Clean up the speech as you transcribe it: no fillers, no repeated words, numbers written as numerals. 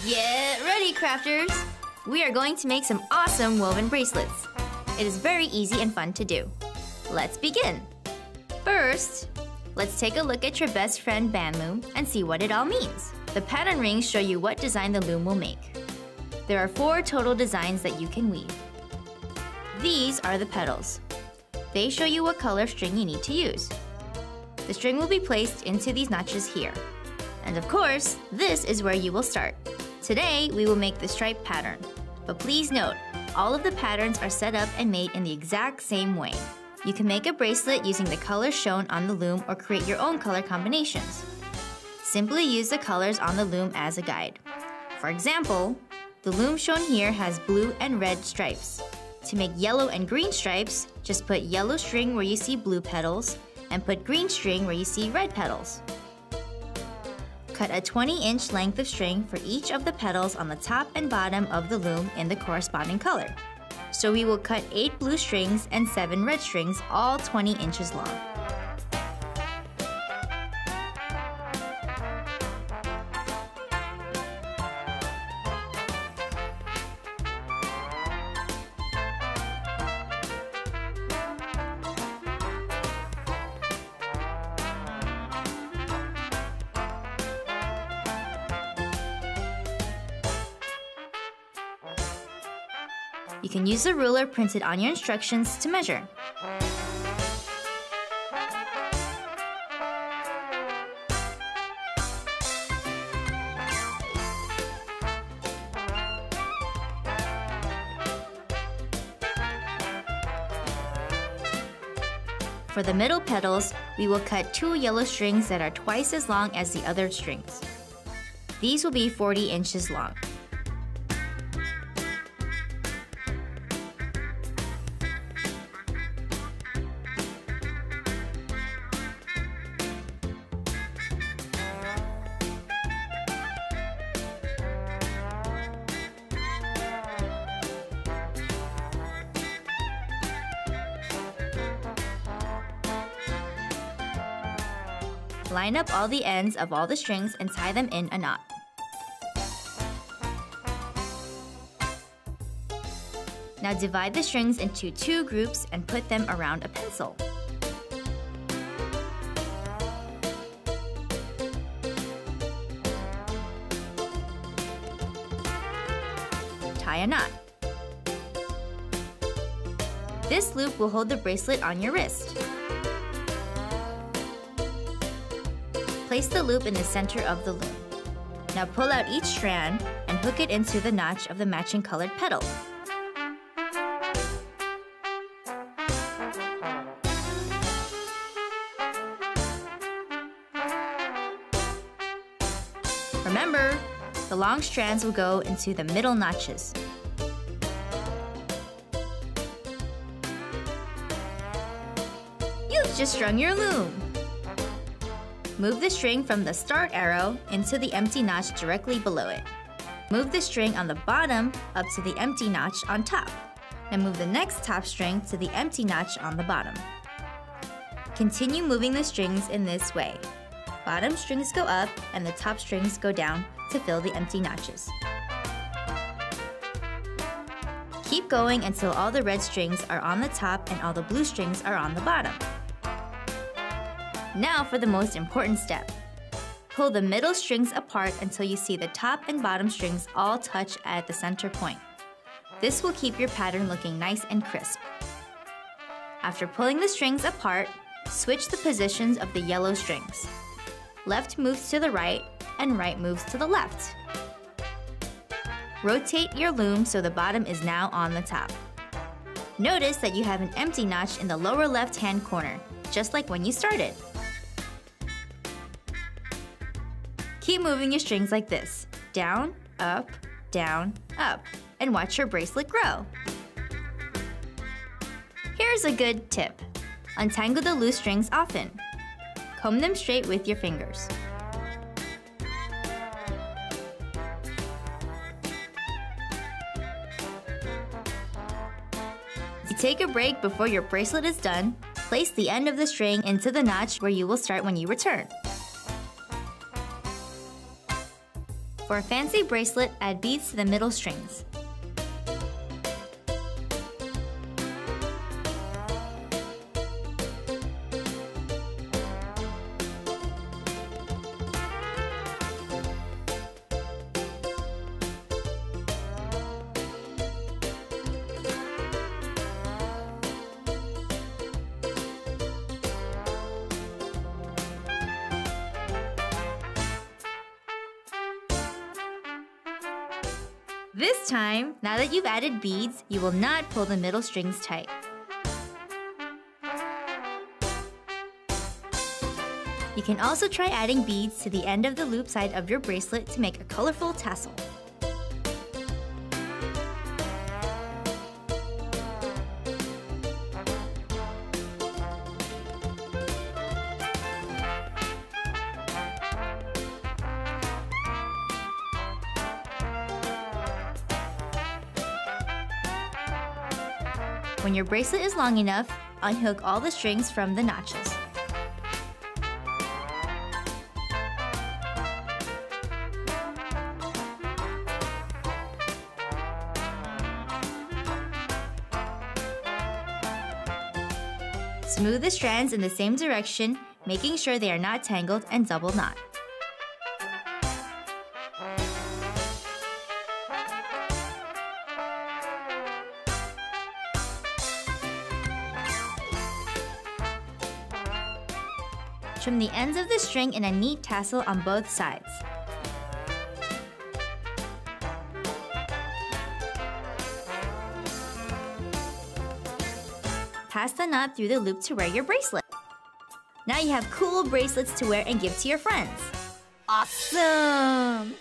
Get ready, crafters! We are going to make some awesome woven bracelets. It is very easy and fun to do. Let's begin! First, let's take a look at your best friend band loom and see what it all means. The pattern rings show you what design the loom will make. There are 4 total designs that you can weave. These are the petals. They show you what color string you need to use. The string will be placed into these notches here. And of course, this is where you will start. Today, we will make the stripe pattern. But please note, all of the patterns are set up and made in the exact same way. You can make a bracelet using the colors shown on the loom or create your own color combinations. Simply use the colors on the loom as a guide. For example, the loom shown here has blue and red stripes. To make yellow and green stripes, just put yellow string where you see blue petals and put green string where you see red petals. Cut a 20-inch length of string for each of the petals on the top and bottom of the loom in the corresponding color. So we will cut 8 blue strings and 7 red strings, all 20 inches long. You can use the ruler printed on your instructions to measure. For the middle petals, we will cut 2 yellow strings that are twice as long as the other strings. These will be 40 inches long. Line up all the ends of all the strings and tie them in a knot. Now divide the strings into 2 groups and put them around a pencil. Tie a knot. This loop will hold the bracelet on your wrist. Place the loop in the center of the loom. Now pull out each strand and hook it into the notch of the matching colored petal. Remember, the long strands will go into the middle notches. You've just strung your loom! Move the string from the start arrow into the empty notch directly below it. Move the string on the bottom up to the empty notch on top. And move the next top string to the empty notch on the bottom. Continue moving the strings in this way. Bottom strings go up and the top strings go down to fill the empty notches. Keep going until all the red strings are on the top and all the blue strings are on the bottom. Now for the most important step. Pull the middle strings apart until you see the top and bottom strings all touch at the center point. This will keep your pattern looking nice and crisp. After pulling the strings apart, switch the positions of the yellow strings. Left moves to the right and right moves to the left. Rotate your loom so the bottom is now on the top. Notice that you have an empty notch in the lower left-hand corner, just like when you started. Keep moving your strings like this, down, up, and watch your bracelet grow. Here's a good tip. Untangle the loose strings often. Comb them straight with your fingers. If you take a break before your bracelet is done, place the end of the string into the notch where you will start when you return. For a fancy bracelet, add beads to the middle strings. This time, now that you've added beads, you will not pull the middle strings tight. You can also try adding beads to the end of the loop side of your bracelet to make a colorful tassel. When your bracelet is long enough, unhook all the strings from the notches. Smooth the strands in the same direction, making sure they are not tangled and double knot. Trim the ends of the string in a neat tassel on both sides. Pass the knot through the loop to wear your bracelet. Now you have cool bracelets to wear and give to your friends. Awesome!